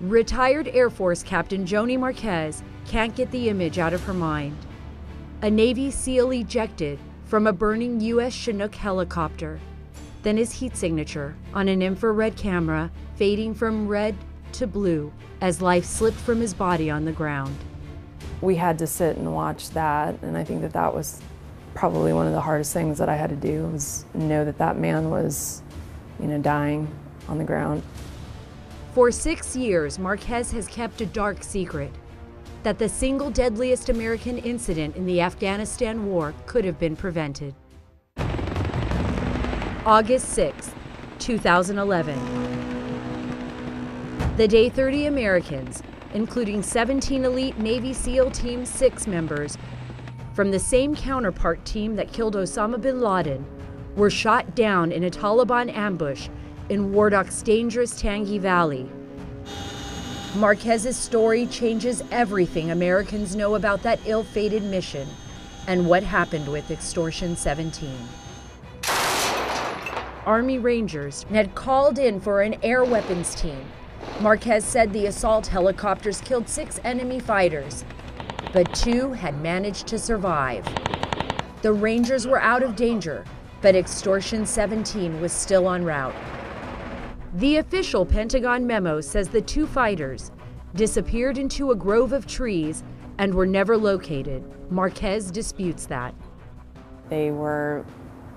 Retired Air Force Captain Joni Marquez can't get the image out of her mind. A Navy SEAL ejected from a burning U.S. Chinook helicopter. Then his heat signature on an infrared camera fading from red to blue as life slipped from his body on the ground. We had to sit and watch that, and I think that that was probably one of the hardest things that I had to do, was know that that man was, dying on the ground. For 6 years, Marquez has kept a dark secret, that the single deadliest American incident in the Afghanistan war could have been prevented. August 6, 2011. The day 30 Americans, including 17 elite Navy SEAL Team 6 members from the same counterpart team that killed Osama bin Laden, were shot down in a Taliban ambush in Wardok's dangerous Tangi Valley. Marquez's story changes everything Americans know about that ill-fated mission and what happened with Extortion 17. Army Rangers had called in for an air weapons team. Marquez said the assault helicopters killed 6 enemy fighters, but 2 had managed to survive. The Rangers were out of danger, but Extortion 17 was still en route. The official Pentagon memo says the 2 fighters disappeared into a grove of trees and were never located. Marquez disputes that. They were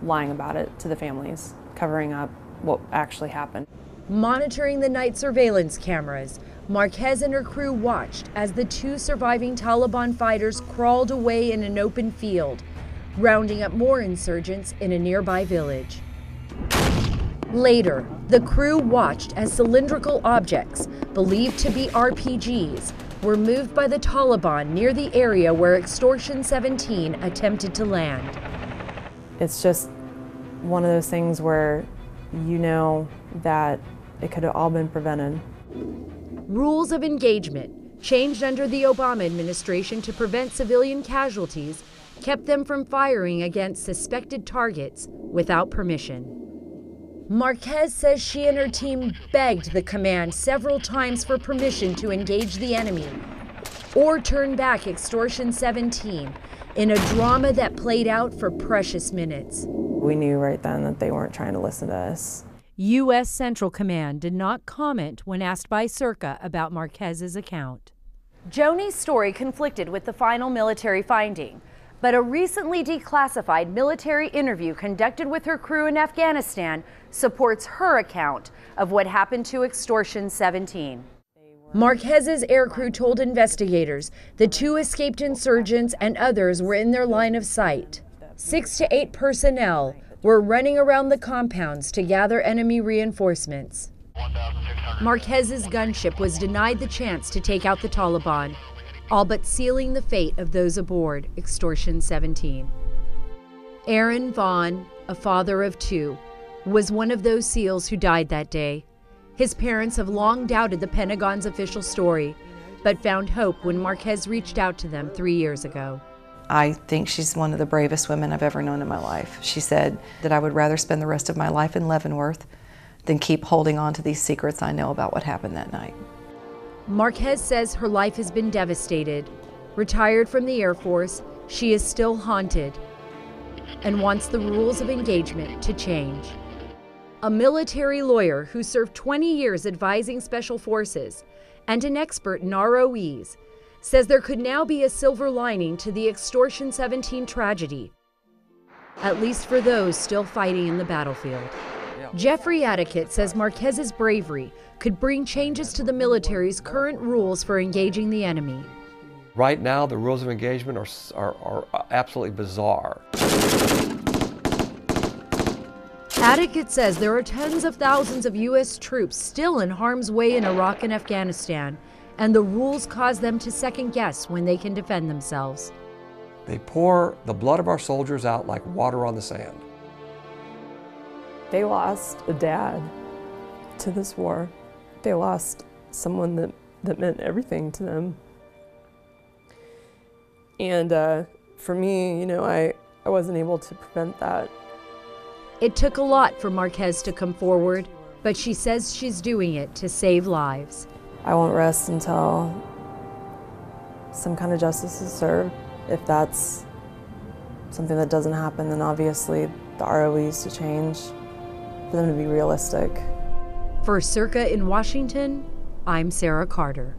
lying about it to the families, covering up what actually happened. Monitoring the night surveillance cameras, Marquez and her crew watched as the 2 surviving Taliban fighters crawled away in an open field, rounding up more insurgents in a nearby village. Later, the crew watched as cylindrical objects, believed to be RPGs, were moved by the Taliban near the area where Extortion 17 attempted to land. It's just one of those things where you know that it could have all been prevented. Rules of engagement, changed under the Obama administration to prevent civilian casualties, kept them from firing against suspected targets without permission. Marquez says she and her team begged the command several times for permission to engage the enemy or turn back Extortion 17 in a drama that played out for precious minutes. We knew right then that they weren't trying to listen to us. U.S. Central Command did not comment when asked by Circa about Marquez's account. Joni's story conflicted with the final military finding, but a recently declassified military interview conducted with her crew in Afghanistan supports her account of what happened to Extortion 17. Marquez's aircrew told investigators the 2 escaped insurgents and others were in their line of sight. 6 to 8 personnel were running around the compounds to gather enemy reinforcements. Marquez's gunship was denied the chance to take out the Taliban, all but sealing the fate of those aboard Extortion 17. Aaron Vaughn, a father of 2, was one of those SEALs who died that day. His parents have long doubted the Pentagon's official story, but found hope when Marquez reached out to them 3 years ago. I think she's one of the bravest women I've ever known in my life. She said that I would rather spend the rest of my life in Leavenworth than keep holding on to these secrets I know about what happened that night. Marquez says her life has been devastated. Retired from the Air Force, she is still haunted and wants the rules of engagement to change. A military lawyer who served 20 years advising special forces and an expert in ROEs says there could now be a silver lining to the Extortion 17 tragedy, at least for those still fighting in the battlefield. Jeffrey Adicott says Marquez's bravery could bring changes to the military's current rules for engaging the enemy. Right now, the rules of engagement are absolutely bizarre. Adicott says there are tens of thousands of U.S. troops still in harm's way in Iraq and Afghanistan, and the rules cause them to second guess when they can defend themselves. They pour the blood of our soldiers out like water on the sand. They lost a dad to this war. They lost someone that meant everything to them. And for me, I wasn't able to prevent that. It took a lot for Marquez to come forward, but she says she's doing it to save lives. I won't rest until some kind of justice is served. If that's something that doesn't happen, then obviously the ROE needs to change for them to be realistic. For Circa in Washington, I'm Sarah Carter.